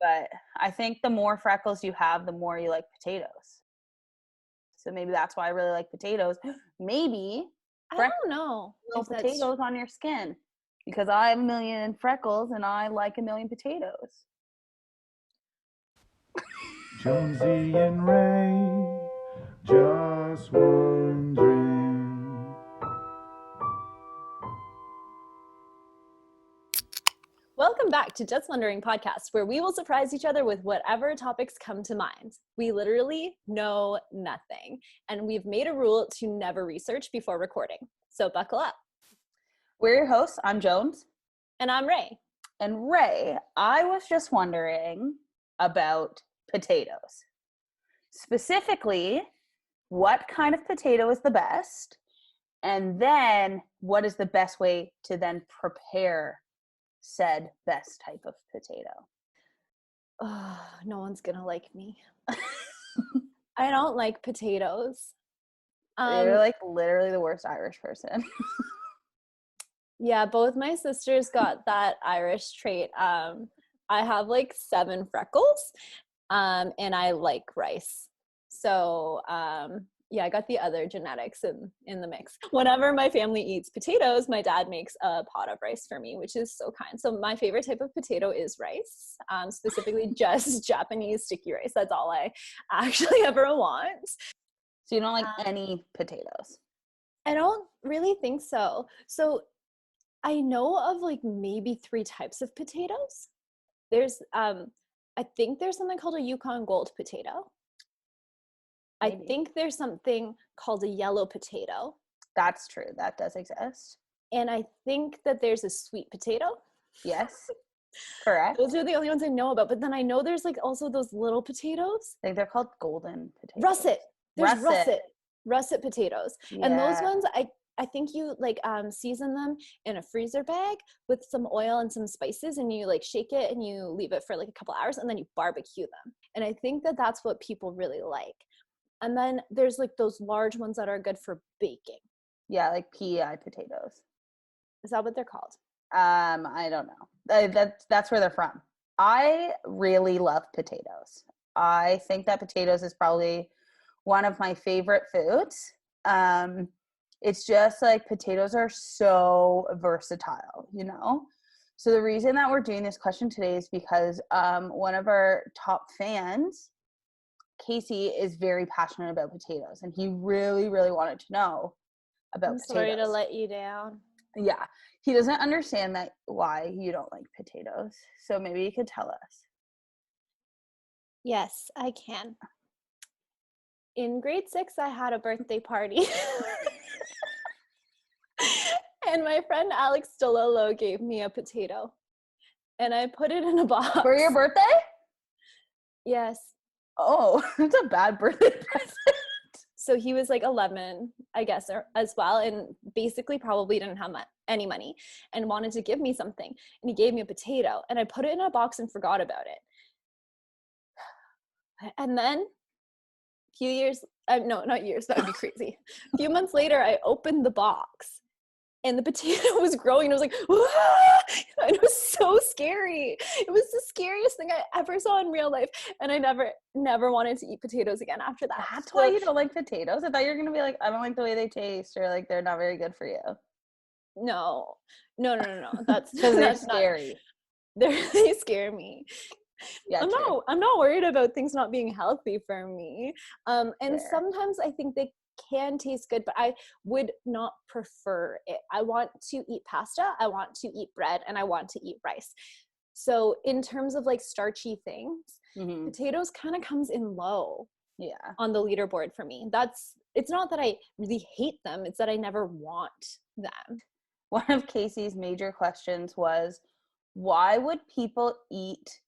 But I think the more freckles you have, the more you like potatoes. So maybe that's why I really like potatoes. Maybe I freckles, don't know little if that's potatoes on your skin, because I have a million freckles and I like a million potatoes. Jonesy and Ray, just wondering. Welcome back to Just Wondering podcast, where we will surprise each other with whatever topics come to mind. We literally know nothing, and we've made a rule to never research before recording. So buckle up. We're your hosts. I'm Jones. And I'm Ray. And Ray, I was just wondering about potatoes. Specifically, what kind of potato is the best? And then what is the best way to then prepare said best type of potato? Oh, no one's gonna like me. I don't like potatoes. You're like literally the worst Irish person. Yeah, both my sisters got that Irish trait. I have like 7 freckles, and I like rice. So yeah, I got the other genetics in the mix. Whenever my family eats potatoes, my dad makes a pot of rice for me, which is so kind. So my favorite type of potato is rice, specifically just Japanese sticky rice. That's all I actually ever want. So you don't like any potatoes? I don't really think so. So I know of like maybe 3 types of potatoes. There's I think there's something called a Yukon Gold potato. Maybe. I think there's something called a yellow potato. That's true. That does exist. And I think that there's a sweet potato. Yes. Correct. Those are the only ones I know about. But then I know there's like also those little potatoes. I think they're called golden potatoes. Russet. There's russet. Russet potatoes. Yeah. And those ones I think you like season them in a freezer bag with some oil and some spices, and you like shake it and you leave it for like a couple hours, and then you barbecue them. And I think that that's what people really like. And then there's like those large ones that are good for baking. Yeah, like PEI potatoes. Is that what they're called? I don't know. That's where they're from. I really love potatoes. I think that potatoes is probably one of my favorite foods. It's just like potatoes are so versatile, you know? So the reason that we're doing this question today is because one of our top fans, Casey, is very passionate about potatoes, and he really, really wanted to know about potatoes. I'm sorry to let you down. Yeah, he doesn't understand that why you don't like potatoes. So maybe you could tell us. Yes, I can. In grade 6, I had a birthday party. And my friend Alex Delolo gave me a potato. And I put it in a box. For your birthday? Yes. Oh, that's a bad birthday present. So he was like 11, I guess, as well, and basically probably didn't have any money and wanted to give me something. And he gave me a potato, and I put it in a box and forgot about it. And then a few years, no, not years, that would be crazy. A few months later, I opened the box, and the potato was growing. I was like, ah! And it was so scary. It was the scariest thing I ever saw in real life. And I never wanted to eat potatoes again after that. That's why you don't like potatoes? I thought you were going to be like, I don't like the way they taste, or like they're not very good for you. No. That's because they're scary. They scare me. Yeah, I'm not worried about things not being healthy for me. And Fair. Sometimes I think they can taste good, but I would not prefer it. I want to eat pasta, I want to eat bread, and I want to eat rice. So in terms of like starchy things, potatoes kind of comes in low. Yeah. On the leaderboard for me. It's not that I really hate them, it's that I never want them. One of Casey's major questions was, why would people eat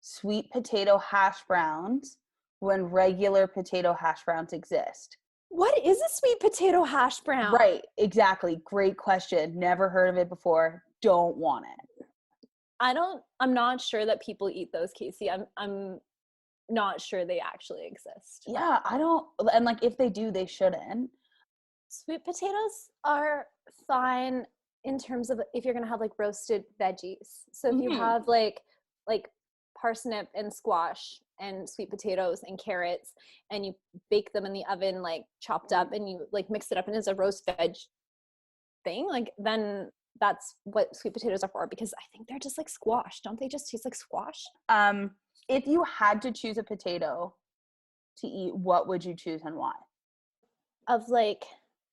sweet potato hash browns when regular potato hash browns exist? What is a sweet potato hash brown? Right, exactly. Great question. Never heard of it before. Don't want it. I'm not sure that people eat those, Casey. I'm not sure they actually exist. Yeah, I don't, and like if they do, they shouldn't. Sweet potatoes are fine in terms of if you're gonna have like roasted veggies. So if you have like parsnip and squash and sweet potatoes and carrots, and you bake them in the oven, like chopped up, and you like mix it up and it's a roast veg thing, like then that's what sweet potatoes are for, because I think they're just like squash. Don't they just taste like squash? If you had to choose a potato to eat, what would you choose and why? Of like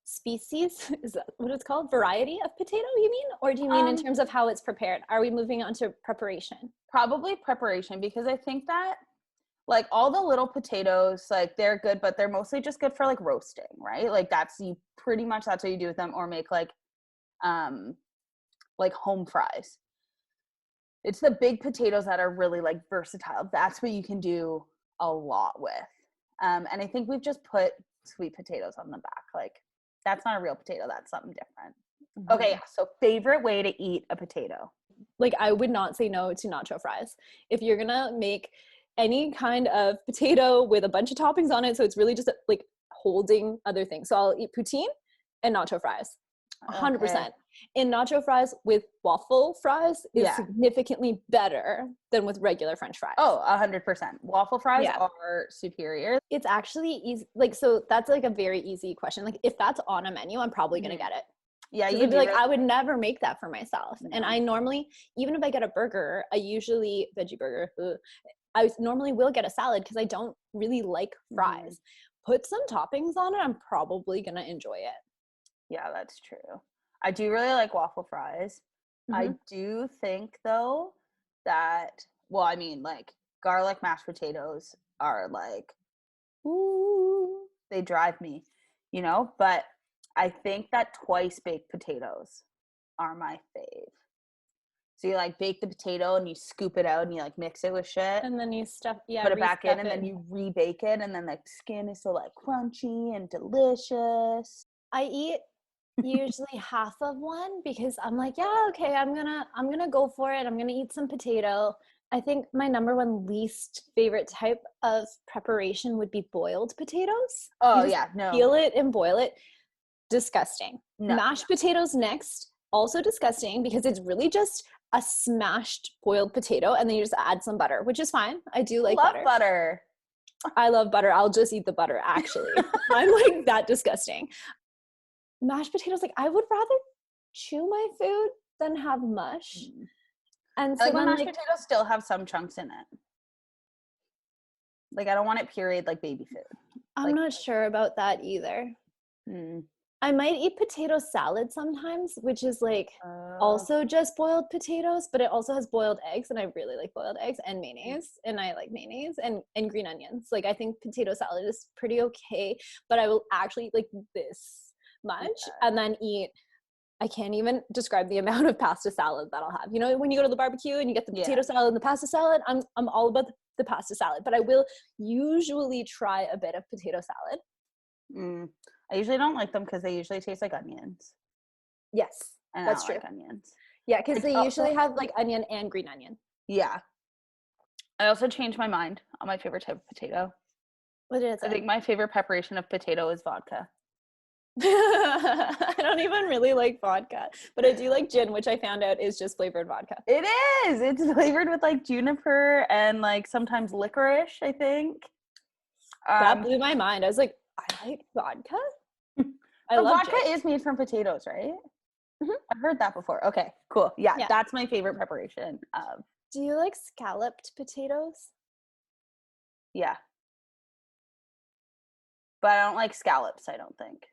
species, is that what it's called? Variety of potato, you mean? Or do you mean in terms of how it's prepared? Are we moving on to preparation? Probably preparation, because I think that like all the little potatoes, like they're good, but they're mostly just good for like roasting, right? Like that's what you do with them, or make like home fries. It's the big potatoes that are really like versatile. That's what you can do a lot with. And I think we've just put sweet potatoes on the back. Like that's not a real potato. That's something different. Mm-hmm. Okay, yeah. So favorite way to eat a potato? Like I would not say no to nacho fries. If you're gonna make any kind of potato with a bunch of toppings on it, so it's really just like holding other things. So I'll eat poutine and nacho fries. 100%. Okay. And nacho fries with waffle fries is Yeah. significantly better than with regular French fries. Oh, 100%. Waffle fries Yeah. are superior. It's actually easy. Like, so that's like a very easy question. Like if that's on a menu, I'm probably going to get it. Yeah, You'd be like, I would never make that for myself. No. And I normally, even if I get a burger, I usually, veggie burger, I normally will get a salad because I don't really like fries. Put some toppings on it, I'm probably going to enjoy it. Yeah, that's true. I do really like waffle fries. I do think though that, well, I mean, like garlic mashed potatoes are like, ooh, they drive me, but I think that twice baked potatoes are my fave. So you like bake the potato and you scoop it out and you like mix it with shit. And then you put it back in, and then you rebake it, and then the skin is so like crunchy and delicious. I eat usually half of one because I'm like, yeah, okay, I'm gonna go for it. I'm gonna eat some potato. I think my number one least favorite type of preparation would be boiled potatoes. Oh yeah, no. Peel it and boil it. Disgusting. No. Mashed potatoes next. Also disgusting because it's really just a smashed boiled potato and then you just add some butter, which is fine. I do like butter. I love butter. I'll just eat the butter, actually. I'm like that disgusting. Mashed potatoes, like I would rather chew my food than have mush. And so like when mashed potatoes still have some chunks in it. Like I don't want it pureed like baby food. I'm not sure about that either. I might eat potato salad sometimes, which is like also just boiled potatoes, but it also has boiled eggs, and I really like boiled eggs and mayonnaise, and I like mayonnaise and green onions. Like I think potato salad is pretty okay, but I will actually eat like this much and then eat, I can't even describe the amount of pasta salad that I'll have. You know, when you go to the barbecue and you get the potato salad and the pasta salad, I'm all about the pasta salad, but I will usually try a bit of potato salad. I usually don't like them because they usually taste like onions. Yes, and that's true. Like onions. Yeah, because they usually have like onion and green onion. Yeah. I also changed my mind on my favorite type of potato. What is it? I think my favorite preparation of potato is vodka. I don't even really like vodka, but I do like gin, which I found out is just flavored vodka. It is. It's flavored with like juniper and like sometimes licorice, I think. That blew my mind. I was like, I like vodka? Vodka is made from potatoes, right? I've heard that before. Okay, cool. Yeah, that's my favorite preparation of. Do you like scalloped potatoes? Yeah. But I don't like scallops, I don't think.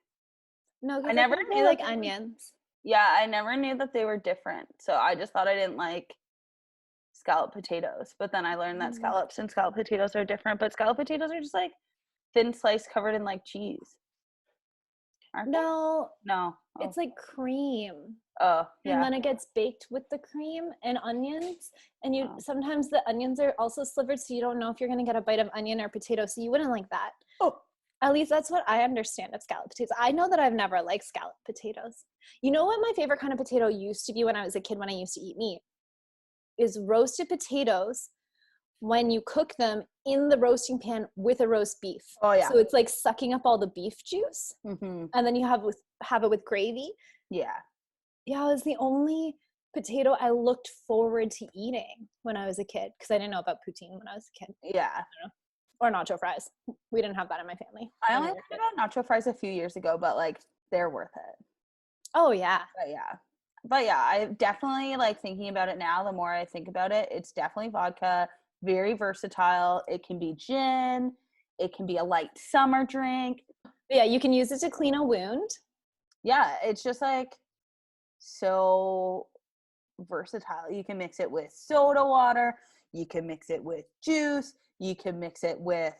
No, I never knew like onions. Yeah, I never knew that they were different. So I just thought I didn't like scalloped potatoes. But then I learned that scallops and scalloped potatoes are different. But scalloped potatoes are just like thin slice covered in like cheese. Aren't they? No. Oh. It's like cream. Oh, yeah. And then it gets baked with the cream and onions. And you sometimes the onions are also slivered, so you don't know if you're going to get a bite of onion or potato. So you wouldn't like that. Oh. At least that's what I understand of scalloped potatoes. I know that I've never liked scalloped potatoes. You know what my favorite kind of potato used to be when I was a kid, when I used to eat meat? Is roasted potatoes when you cook them in the roasting pan with a roast beef. Oh, yeah. So it's like sucking up all the beef juice. And then you have it with gravy. Yeah. Yeah, it was the only potato I looked forward to eating when I was a kid, because I didn't know about poutine when I was a kid. Yeah. Or nacho fries. We didn't have that in my family. I only learned about nacho fries a few years ago, but like they're worth it. Oh yeah. But yeah, I definitely like thinking about it now. The more I think about it, it's definitely vodka, very versatile. It can be gin, it can be a light summer drink. Yeah, you can use it to clean a wound. Yeah, it's just like so versatile. You can mix it with soda water, you can mix it with juice, you can mix it with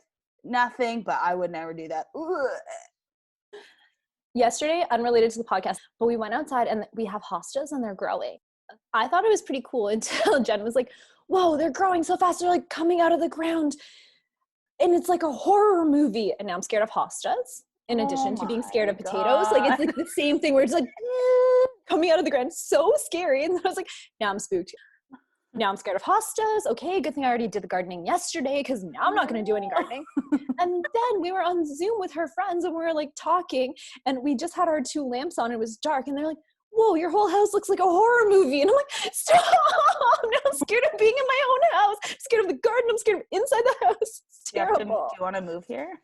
nothing, but I would never do that. Ugh. Yesterday, unrelated to the podcast, but we went outside and we have hostas and they're growing. I thought it was pretty cool until Jen was like, whoa, they're growing so fast. They're like coming out of the ground. And it's like a horror movie. And now I'm scared of hostas in addition to being scared of potatoes. Like it's like the same thing where it's like coming out of the ground. So scary. And then I was like, now I'm spooked. Now I'm scared of hostas. Okay, good thing I already did the gardening yesterday because now I'm not going to do any gardening. And then we were on Zoom with her friends and we were like talking and we just had our 2 lamps on. It was dark and they're like, whoa, your whole house looks like a horror movie. And I'm like, stop! Now I'm scared of being in my own house. I'm scared of the garden. I'm scared of inside the house. It's terrible. Do you want to move here?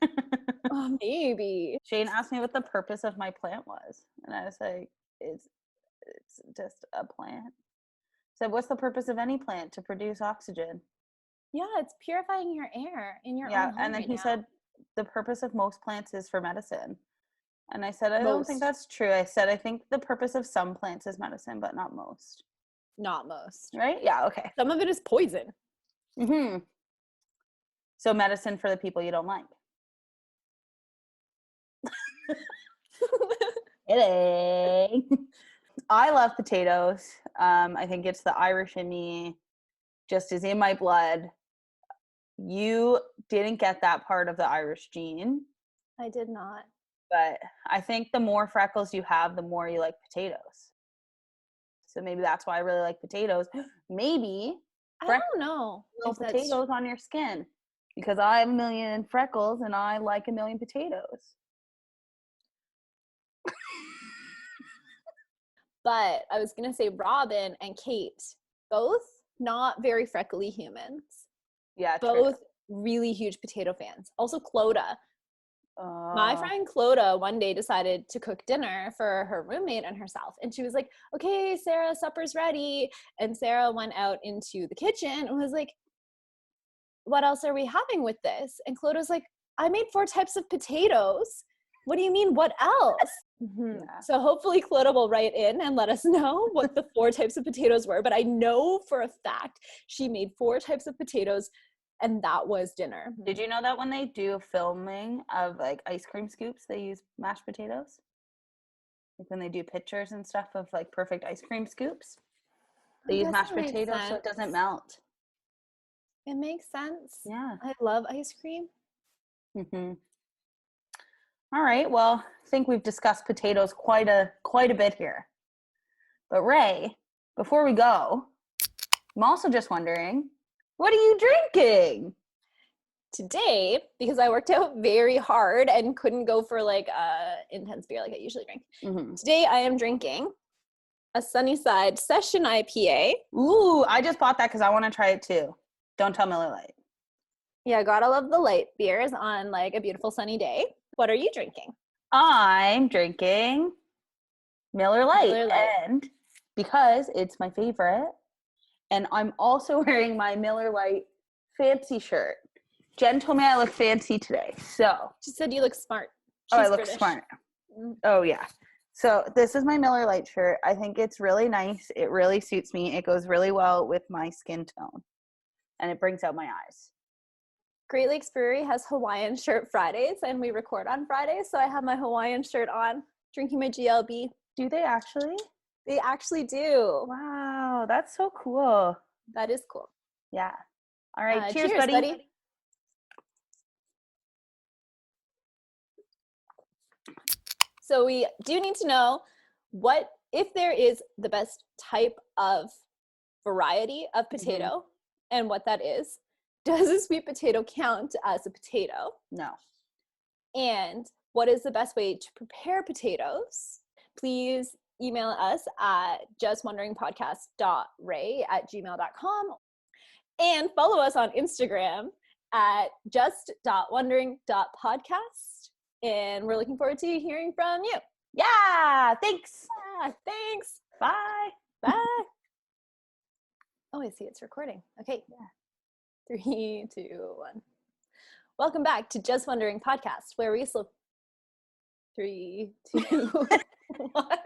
Maybe. Shane asked me what the purpose of my plant was. And I was like, it's just a plant. So what's the purpose of any plant? To produce oxygen. Yeah, it's purifying your air in your own home. And then he said the purpose of most plants is for medicine. And I said, I don't think that's true. I said, I think the purpose of some plants is medicine, but not most. Not most. Right? Yeah, okay. Some of it is poison. Mm-hmm. So medicine for the people you don't like. Kidding. I love potatoes. I think it's the Irish in me, just is in my blood. You didn't get that part of the Irish gene. I did not. But I think the more freckles you have, the more you like potatoes. So maybe that's why I really like potatoes. Maybe I don't know. little potatoes on your skin, because I have 1 million freckles and I like 1 million potatoes. But I was going to say Robin and Kate, both not very freckly humans. Yeah, both really huge potato fans. Also Clodagh. My friend Clodagh one day decided to cook dinner for her roommate and herself. And she was like, okay, Sarah, supper's ready. And Sarah went out into the kitchen and was like, what else are we having with this? And Clodagh's like, I made 4 types of potatoes. What do you mean, what else? Mm-hmm. Yeah. So hopefully Clodagh will write in and let us know what the 4 types of potatoes were. But I know for a fact she made 4 types of potatoes and that was dinner. Did you know that when they do filming of like ice cream scoops, they use mashed potatoes? Like when they do pictures and stuff of like perfect ice cream scoops, they use mashed potatoes so it doesn't melt. It makes sense. Yeah. I love ice cream. Mm-hmm. All right. Well, I think we've discussed potatoes quite a bit here. But Ray, before we go, I'm also just wondering, what are you drinking? Today, because I worked out very hard and couldn't go for like intense beer like I usually drink. Mm-hmm. Today I am drinking a Sunnyside Session IPA. Ooh, I just bought that because I want to try it too. Don't tell Miller Lite. Yeah, gotta love the light beers on like a beautiful sunny day. What are you drinking? I'm drinking Miller Lite. And because it's my favorite, and I'm also wearing my Miller Lite fancy shirt. Jen told me I look fancy today, so. She said you look smart. I look smart. Oh, yeah. So this is my Miller Lite shirt. I think it's really nice. It really suits me. It goes really well with my skin tone, and it brings out my eyes. Great Lakes Brewery has Hawaiian Shirt Fridays, and we record on Fridays, so I have my Hawaiian shirt on, drinking my GLB. Do they actually? They actually do. Wow, that's so cool. That is cool. Yeah. All right, cheers, buddy. So we do need to know what, if there is the best type of variety of potato and what that is. Does a sweet potato count as a potato? No. And what is the best way to prepare potatoes? Please email us at justwonderingpodcast.ray@gmail.com and follow us on Instagram at just.wondering.podcast. And we're looking forward to hearing from you. Yeah, thanks. Thanks. Bye. Bye. Oh, I see it's recording. Okay. Yeah. 3, 2, 1. Welcome back to Just Wondering Podcast, where we 3, 2, 1.